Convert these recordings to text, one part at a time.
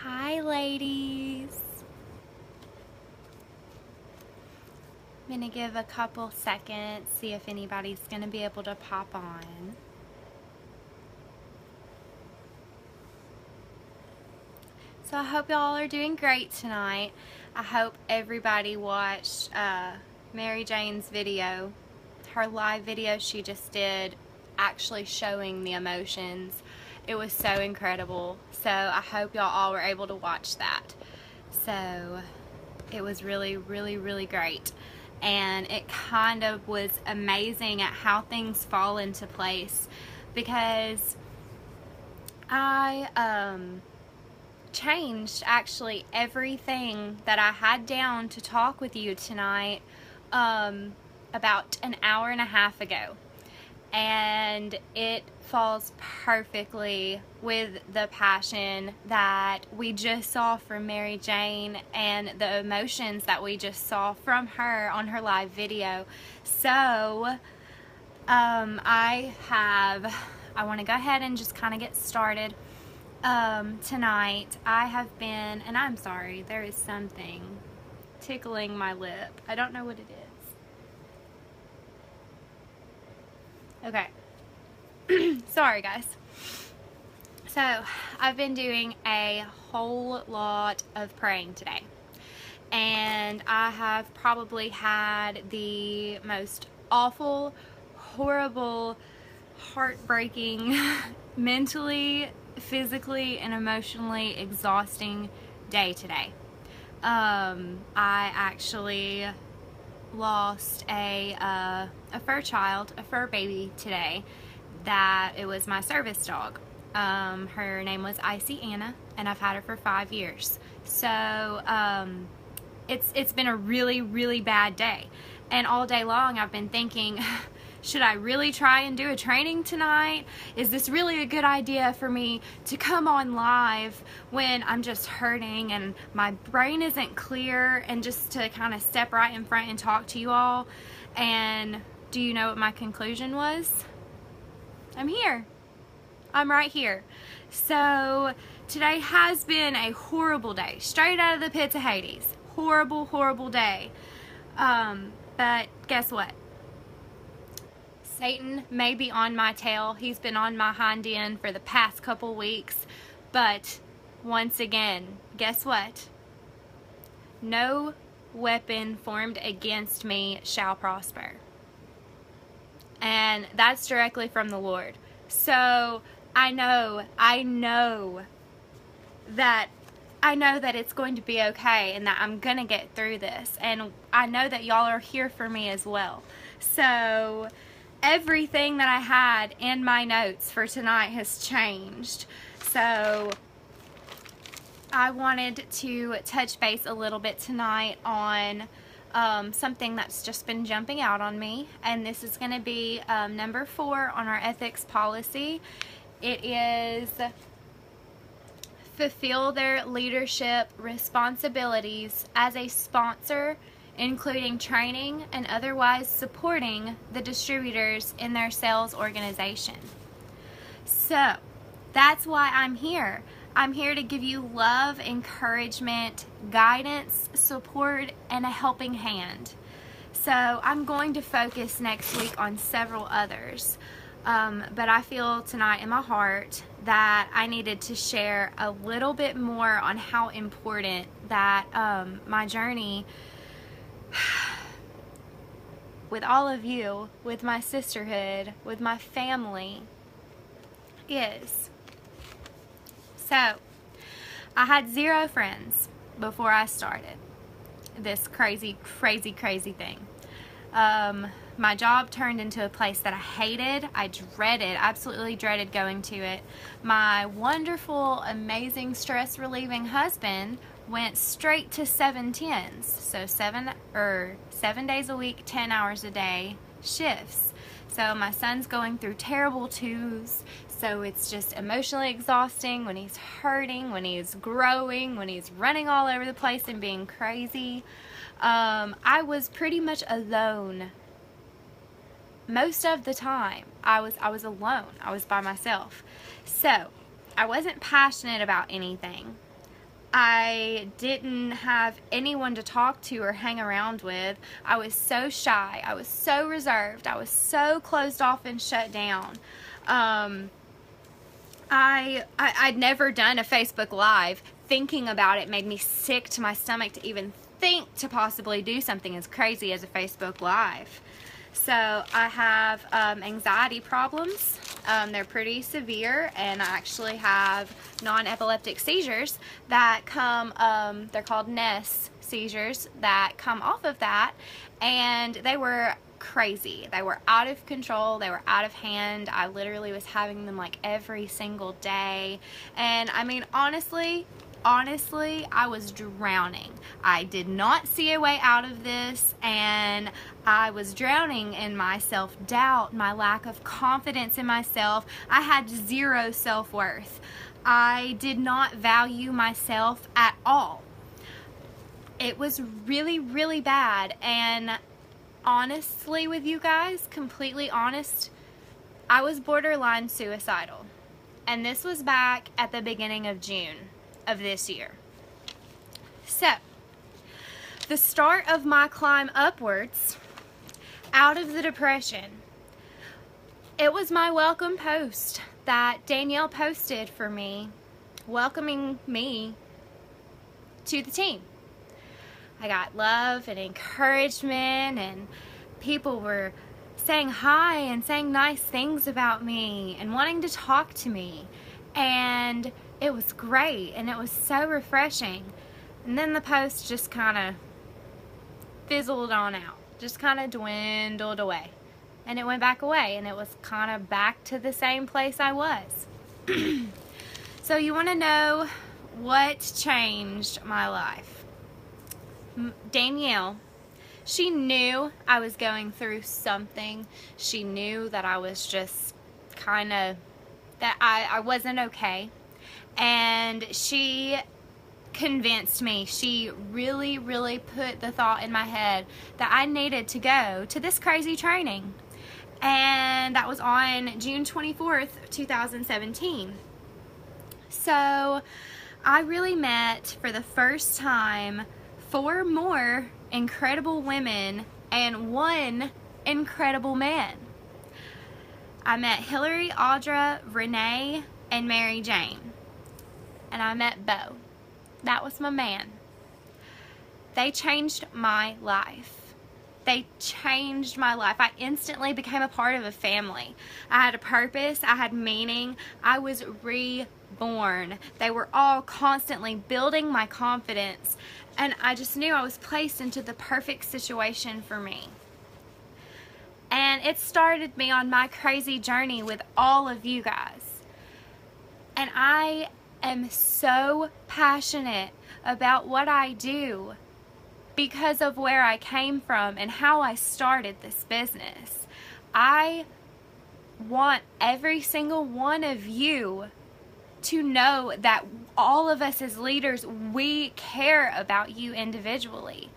Hi, ladies. I'm going to give a couple seconds, see if anybody's going to be able to pop on. So I hope y'all are doing great tonight. I hope everybody watched Mary Jane's video, her live video she just did, actually showing the emotions. It was so incredible. So I hope y'all all were able to watch that. So it was really, really, really great. And it kind of was amazing at how things fall into place, because I changed actually everything that I had down to talk with you tonight about an hour and a half ago, and it falls perfectly with the passion that we just saw from Mary Jane and the emotions that we just saw from her on her live video. So I want to go ahead and just kind of get started. Tonight I have been, and I'm sorry, there is something tickling my lip. I don't know what it is. Okay. Sorry, guys. So I've been doing a whole lot of praying today, and I have probably had the most awful, horrible, heartbreaking, mentally, physically, and emotionally exhausting day today. I actually lost a fur child, a fur baby today. That it was my service dog. Her name was Icy Anna, and I've had her for 5 years. So it's been a really, really bad day, and all day long I've been thinking, should I really try and do a training tonight? Is this really a good idea for me to come on live when I'm just hurting and my brain isn't clear, and just to kind of step right in front and talk to you all? And do you know what my conclusion was? I'm here. I'm right here. So today has been a horrible day, straight out of the pits of Hades. Horrible, horrible day. But guess what? Satan may be on my tail. He's been on my hind end for the past couple weeks. But once again, guess what? No weapon formed against me shall prosper. And that's directly from the Lord. So I know that it's going to be okay, and that I'm going to get through this. And I know that y'all are here for me as well. So everything that I had in my notes for tonight has changed. So I wanted to touch base a little bit tonight on something that's just been jumping out on me, and this is going to be number 4 on our ethics policy. It is fulfill their leadership responsibilities as a sponsor, including training and otherwise supporting the distributors in their sales organization. So that's why I'm here. I'm here to give you love, encouragement, guidance, support, and a helping hand. So I'm going to focus next week on several others. But I feel tonight in my heart that I needed to share a little bit more on how important that my journey with all of you, with my sisterhood, with my family is. So, I had 0 friends before I started this crazy, crazy, crazy thing. My job turned into a place that I hated. I dreaded, absolutely dreaded going to it. My wonderful, amazing, stress-relieving husband went straight to 7-10s. So 7 days a week, 10 hours a day shifts. So my son's going through terrible twos. So it's just emotionally exhausting when he's hurting, when he's growing, when he's running all over the place and being crazy. I was pretty much alone most of the time. I was alone. I was by myself. So I wasn't passionate about anything. I didn't have anyone to talk to or hang around with. I was so shy. I was so reserved. I was so closed off and shut down. I'd never done a Facebook Live. Thinking about it made me sick to my stomach to even think to possibly do something as crazy as a Facebook Live. So I have anxiety problems. They're pretty severe, and I actually have non-epileptic seizures that come, they're called NES seizures, that come off of that, and they were crazy. They were out of control. They were out of hand. I literally was having them like every single day, and I mean, honestly, I was drowning. I did not see a way out of this, and I was drowning in my self-doubt, my lack of confidence in myself. I had zero self-worth. I did not value myself at all. It was really, really bad, and honestly with you guys, completely honest, I was borderline suicidal. And this was back at the beginning of June of this year. So, the start of my climb upwards out of the depression, it was my welcome post that Danielle posted for me, welcoming me to the team. I got love and encouragement, and people were saying hi and saying nice things about me and wanting to talk to me, and it was great, and it was so refreshing. And then the post just kind of fizzled on out, just kind of dwindled away, and it went back away, and it was kind of back to the same place I was. So you want to know what changed my life? Danielle, she knew I was going through something. She knew that I was just kind of, that I wasn't okay. And she convinced me, she really, really put the thought in my head that I needed to go to this crazy training. And that was on June 24th, 2017. So I really met, for the first time, 4 more incredible women and 1 incredible man. I met Hillary, Audra, Renee, and Mary Jane. And I met Bo. That was my man. They changed my life. They changed my life. I instantly became a part of a family. I had a purpose. I had meaning. I was reborn. They were all constantly building my confidence, and I just knew I was placed into the perfect situation for me. And it started me on my crazy journey with all of you guys. And I am so passionate about what I do because of where I came from and how I started this business. I want every single one of you to know that all of us as leaders, we care about you individually.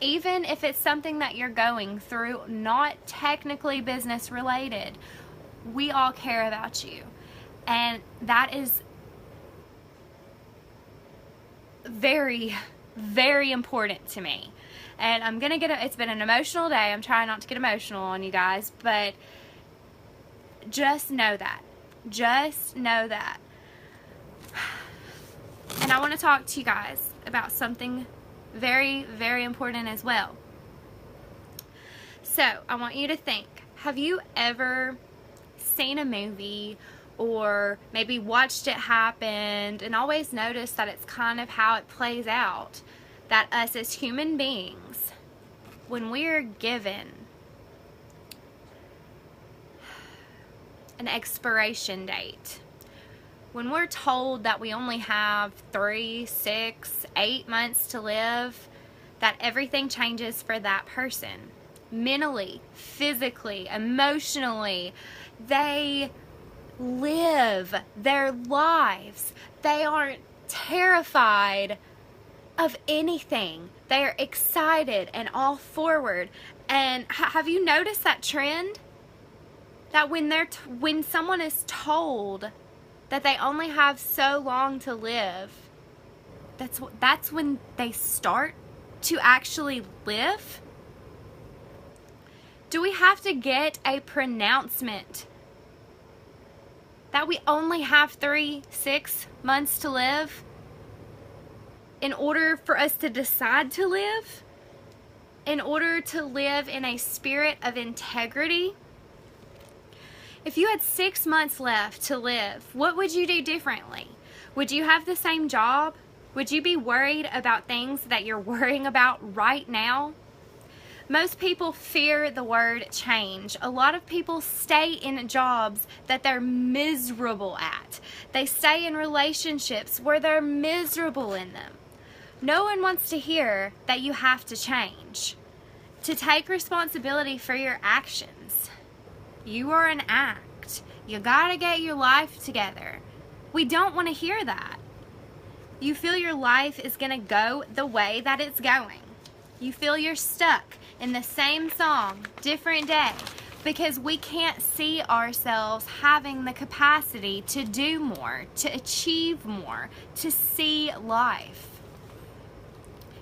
Even if it's something that you're going through, not technically business related, we all care about you. And that is very, very important to me. And I'm gonna it's been an emotional day. I'm trying not to get emotional on you guys, but just know that. Just know that. And I want to talk to you guys about something very, very important as well. So I want you to think, have you ever seen a movie or maybe watched it happen and always noticed that it's kind of how it plays out? That us as human beings, when we're given an expiration date, when we're told that we only have 3, 6, 8 months to live, that everything changes for that person. Mentally, physically, emotionally, they live their lives. They aren't terrified of anything. They are excited and all forward. And have you noticed that trend? That when someone is told that they only have so long to live, that's when they start to actually live? Do we have to get a pronouncement that we only have 3-6 months to live in order for us to decide to live? In order to live in a spirit of integrity? If you had 6 months left to live, what would you do differently? Would you have the same job? Would you be worried about things that you're worrying about right now? Most people fear the word change. A lot of people stay in jobs that they're miserable at. They stay in relationships where they're miserable in them. No one wants to hear that you have to change, to take responsibility for your actions. You are an act. You gotta get your life together. We don't want to hear that. You feel your life is gonna go the way that it's going. You feel you're stuck in the same song, different day, because we can't see ourselves having the capacity to do more, to achieve more, to see life.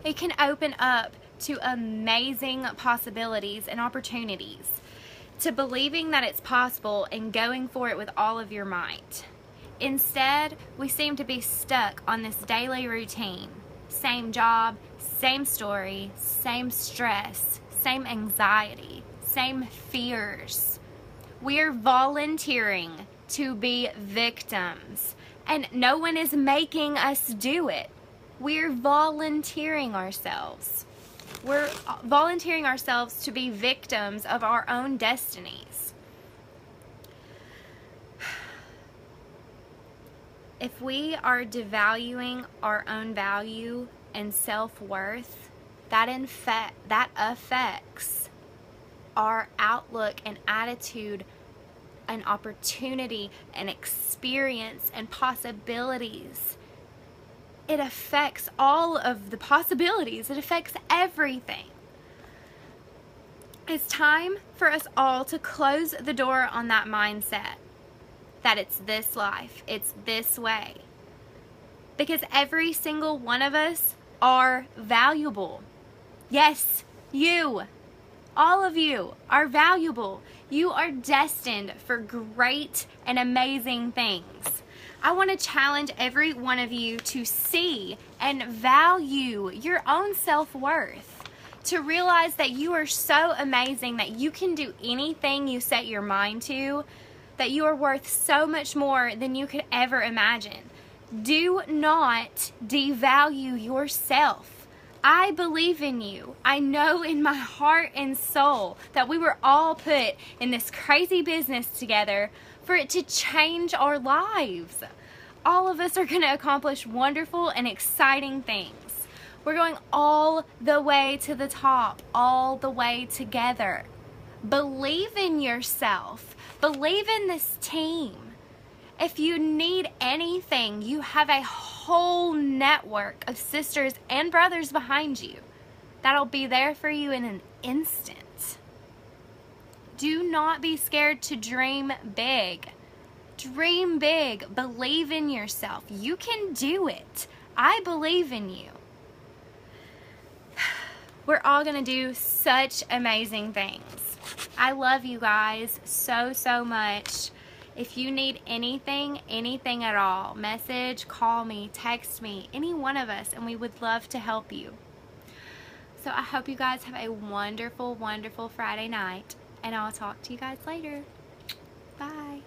It can open up to amazing possibilities and opportunities, to believing that it's possible and going for it with all of your might. Instead, we seem to be stuck on this daily routine. Same job, same story, same stress, same anxiety, same fears. We're volunteering to be victims, and no one is making us do it. We're volunteering ourselves. We're volunteering ourselves to be victims of our own destinies. If we are devaluing our own value and self-worth, that affects our outlook and attitude and opportunity and experience and possibilities. It affects all of the possibilities. It affects everything. It's time for us all to close the door on that mindset that it's this life, it's this way. Because every single one of us are valuable. Yes, you, all of you are valuable. You are destined for great and amazing things. I want to challenge every one of you to see and value your own self-worth, to realize that you are so amazing that you can do anything you set your mind to, that you are worth so much more than you could ever imagine. Do not devalue yourself. I believe in you. I know in my heart and soul that we were all put in this crazy business together for it to change our lives. All of us are going to accomplish wonderful and exciting things. We're going all the way to the top, all the way together. Believe in yourself. Believe in this team. If you need anything, you have a whole network of sisters and brothers behind you that'll be there for you in an instant. Do not be scared to dream big. Dream big. Believe in yourself. You can do it. I believe in you. We're all going to do such amazing things. I love you guys so, so much. If you need anything at all, message, call me, text me, any one of us, and we would love to help you. So I hope you guys have a wonderful, wonderful Friday night, and I'll talk to you guys later. Bye.